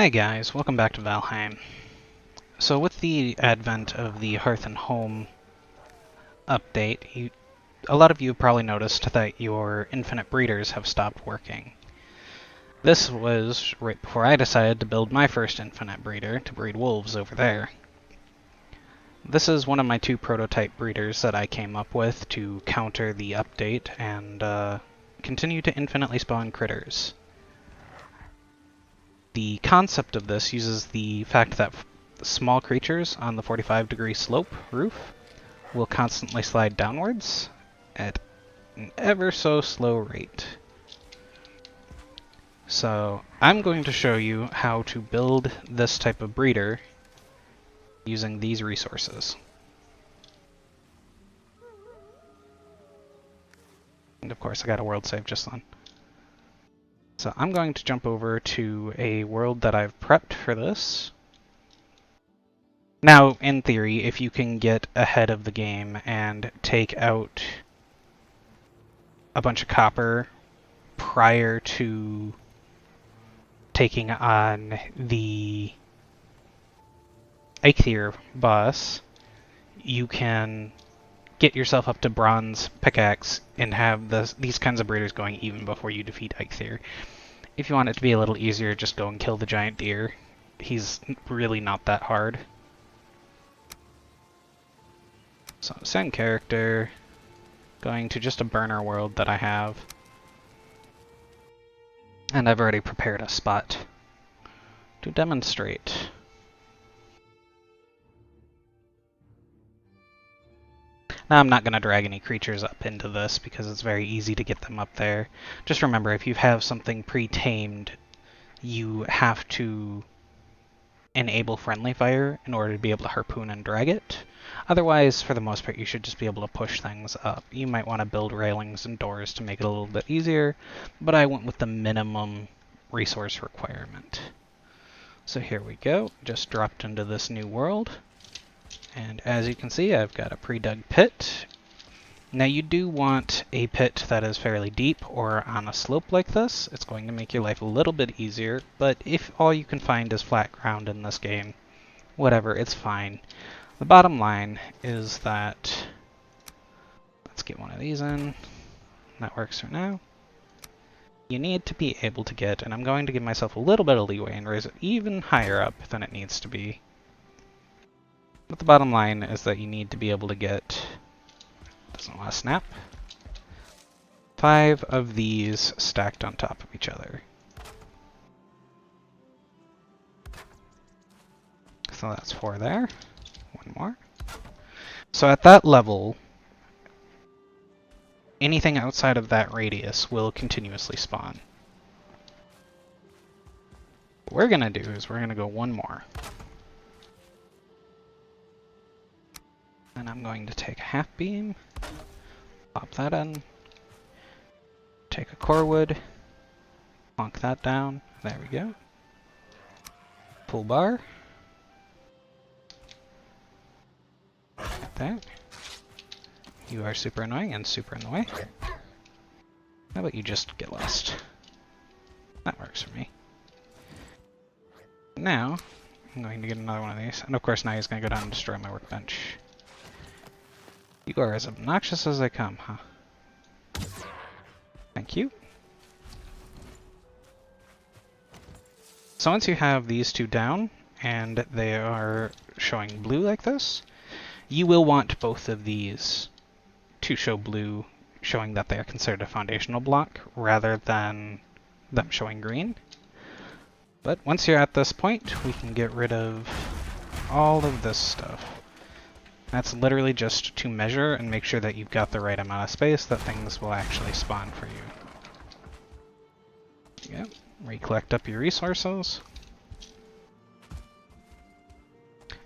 Hey guys, welcome back to Valheim. So with the advent of the Hearth and Home update, a lot of you have probably noticed that your infinite breeders have stopped working. This was right before I decided to build my first infinite breeder to breed wolves over there. This is one of my two prototype breeders that I came up with to counter the update and continue to infinitely spawn critters. The concept of this uses the fact that small creatures on the 45-degree slope roof will constantly slide downwards at an ever so slow rate. So I'm going to show you how to build this type of breeder using these resources. And of course I got a world save just then. So I'm going to jump over to a world that I've prepped for this. Now, in theory, if you can get ahead of the game and take out a bunch of copper prior to taking on the Eikthyr boss, you can get yourself up to bronze pickaxe and have these kinds of breeders going even before you defeat Eikthyr. If you want it to be a little easier, just go and kill the giant deer. He's really not that hard. So send character, going to just a burner world that I have. And I've already prepared a spot to demonstrate. Now I'm not going to drag any creatures up into this because it's very easy to get them up there. Just remember, if you have something pre-tamed, you have to enable friendly fire in order to be able to harpoon and drag it. Otherwise, for the most part, you should just be able to push things up. You might want to build railings and doors to make it a little bit easier, but I went with the minimum resource requirement. So here we go, just dropped into this new world. And as you can see, I've got a pre-dug pit. Now you do want a pit that is fairly deep or on a slope like this. It's going to make your life a little bit easier, but if all you can find is flat ground in this game, whatever, it's fine. The bottom line is that, let's get one of these in. That works for now. You need to be able to get, and I'm going to give myself a little bit of leeway and raise it even higher up than it needs to be. But the bottom line is that you need to be able to get, doesn't want to snap, 5 of these stacked on top of each other. So that's 4 there. One more. So at that level, anything outside of that radius will continuously spawn. What we're going to do is we're going to go one more. And I'm going to take a half beam, pop that in, take a core wood, plonk that down, there we go. Pull bar. Right there. You are super annoying and super in the way. How about you just get lost? That works for me. Now, I'm going to get another one of these, and of course now he's going to go down and destroy my workbench. You are as obnoxious as they come, huh? Thank you. So once you have these two down, and they are showing blue like this, you will want both of these to show blue, showing that they are considered a foundational block, rather than them showing green. But once you're at this point, we can get rid of all of this stuff. That's literally just to measure and make sure that you've got the right amount of space that things will actually spawn for you. Yep, recollect up your resources.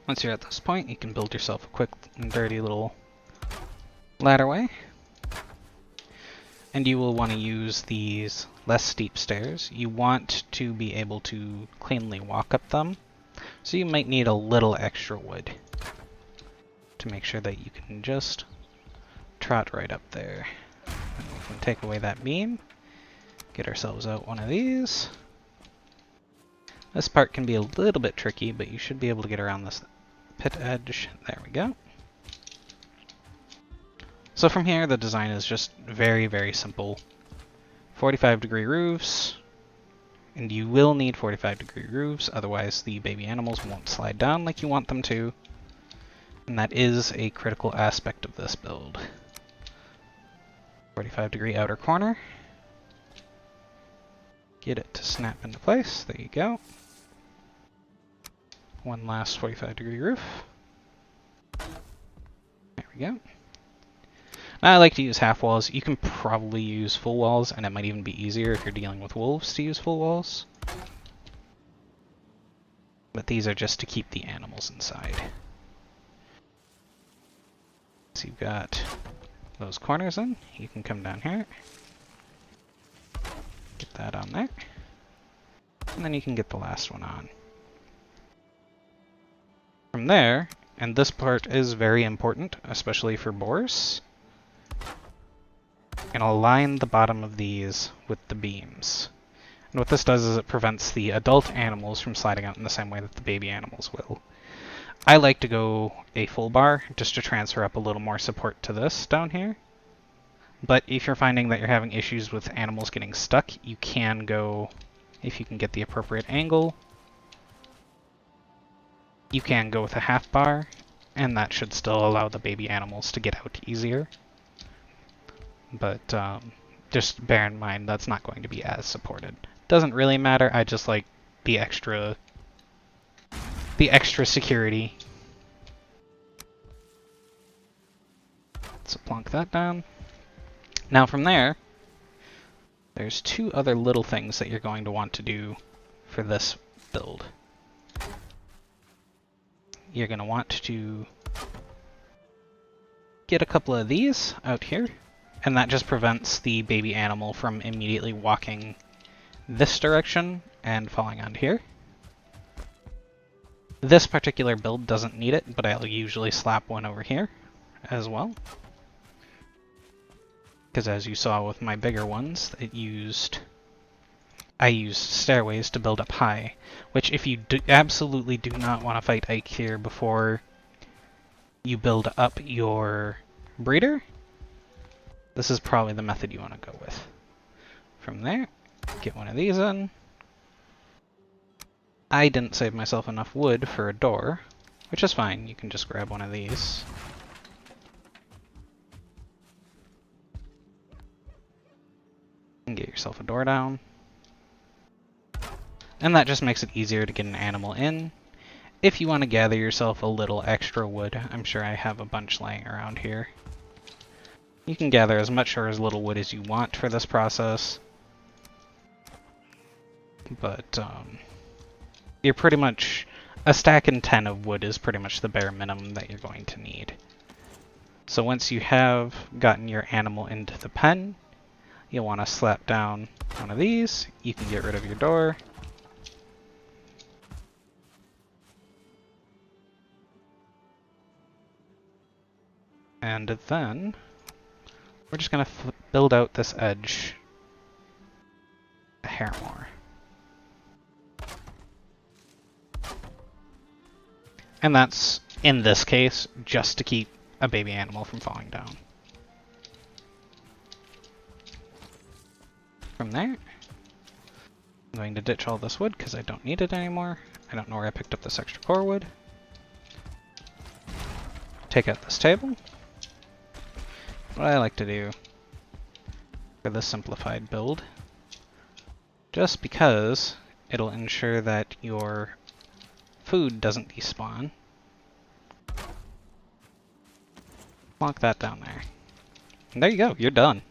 Once you're at this point, you can build yourself a quick and dirty little ladderway. And you will want to use these less steep stairs. You want to be able to cleanly walk up them, so you might need a little extra wood to make sure that you can just trot right up there. And we can take away that beam, get ourselves out one of these. This part can be a little bit tricky, but you should be able to get around this pit edge. There we go. So from here, the design is just very, very simple. 45-degree roofs, and you will need 45-degree roofs, otherwise the baby animals won't slide down like you want them to. And that is a critical aspect of this build. 45-degree outer corner. Get it to snap into place. There you go. One last 45-degree roof. There we go. Now I like to use half walls. You can probably use full walls, and it might even be easier if you're dealing with wolves to use full walls. But these are just to keep the animals inside. So you've got those corners in. You can come down here. Get that on there. And then you can get the last one on. From there, and this part is very important, especially for boars, and align the bottom of these with the beams. And what this does is it prevents the adult animals from sliding out in the same way that the baby animals will. I like to go a full bar just to transfer up a little more support to this down here. But if you're finding that you're having issues with animals getting stuck, you can go, if you can get the appropriate angle, you can go with a half bar, and that should still allow the baby animals to get out easier. But just bear in mind that's not going to be as supported. Doesn't really matter, I just like the extra security. So plonk that down. Now from there, there's two other little things that you're going to want to do for this build. You're going to want to get a couple of these out here, and that just prevents the baby animal from immediately walking this direction and falling onto here. This particular build doesn't need it, but I'll usually slap one over here as well. Because as you saw with my bigger ones, I used stairways to build up high, which if you absolutely do not want to fight Ike here before you build up your breeder, this is probably the method you want to go with. From there, get one of these in. I didn't save myself enough wood for a door, which is fine. You can just grab one of these. And get yourself a door down. And that just makes it easier to get an animal in. If you want to gather yourself a little extra wood, I'm sure I have a bunch laying around here. You can gather as much or as little wood as you want for this process. But you're pretty much, a stack and 10 of wood is pretty much the bare minimum that you're going to need. So once you have gotten your animal into the pen, you'll want to slap down one of these. You can get rid of your door. And then we're just going to build out this edge a hair more. And that's, in this case, just to keep a baby animal from falling down. From there, I'm going to ditch all this wood because I don't need it anymore. I don't know where I picked up this extra core wood. Take out this table. What I like to do for this simplified build, just because it'll ensure that your food doesn't despawn, plonk that down there. And there you go, you're done.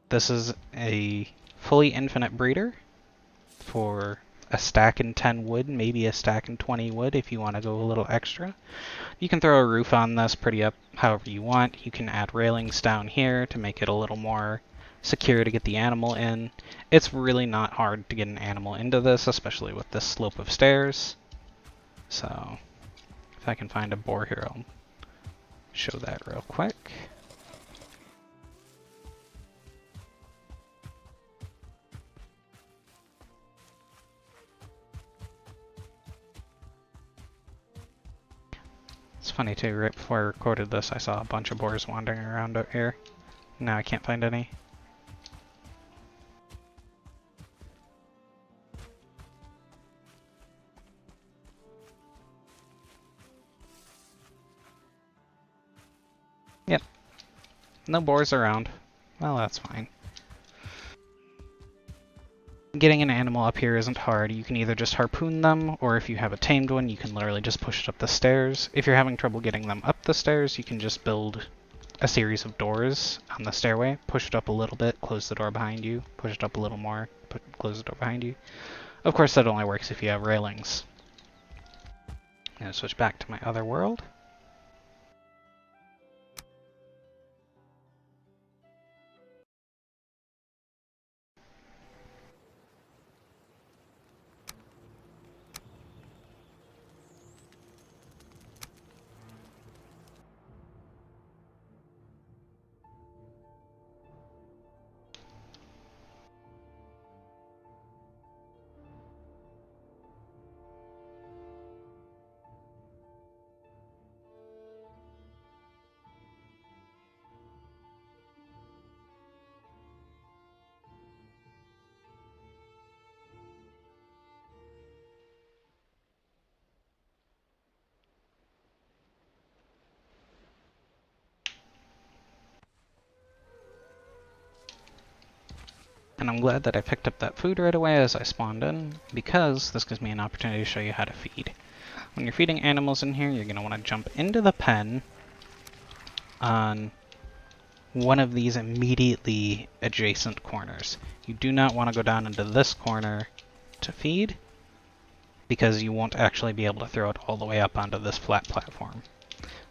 This is a fully infinite breeder for a stack and 10 wood, maybe a stack and 20 wood if you want to go a little extra. You can throw a roof on this pretty up however you want. You can add railings down here to make it a little more secure to get the animal in. It's really not hard to get an animal into this, especially with this slope of stairs. So if I can find a boar here, I'll show that real quick. It's funny too, right before I recorded this I saw a bunch of boars wandering around out here. Now I can't find any. Yep, no boars around. Well, that's fine. Getting an animal up here isn't hard. You can either just harpoon them, or if you have a tamed one, you can literally just push it up the stairs. If you're having trouble getting them up the stairs, you can just build a series of doors on the stairway, push it up a little bit, close the door behind you, push it up a little more, close the door behind you. Of course, that only works if you have railings. I'm going to switch back to my other world. And I'm glad that I picked up that food right away as I spawned in, because this gives me an opportunity to show you how to feed. When you're feeding animals in here, you're going to want to jump into the pen on one of these immediately adjacent corners. You do not want to go down into this corner to feed, because you won't actually be able to throw it all the way up onto this flat platform.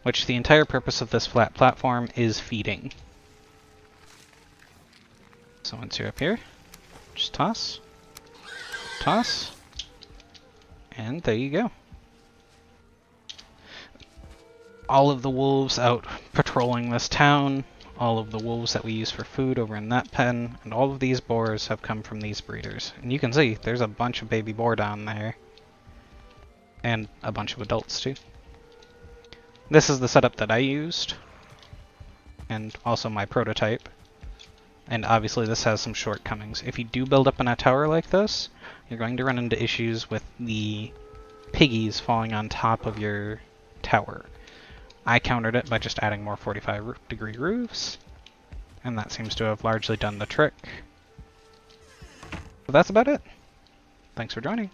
Which the entire purpose of this flat platform is feeding. So once you're up here, just toss, toss, and there you go. All of the wolves out patrolling this town, all of the wolves that we use for food over in that pen, and all of these boars have come from these breeders. And you can see, there's a bunch of baby boar down there. And a bunch of adults too. This is the setup that I used, and also my prototype. And obviously this has some shortcomings. If you do build up in a tower like this, you're going to run into issues with the piggies falling on top of your tower. I countered it by just adding more 45-degree roofs, and that seems to have largely done the trick. So that's about it. Thanks for joining.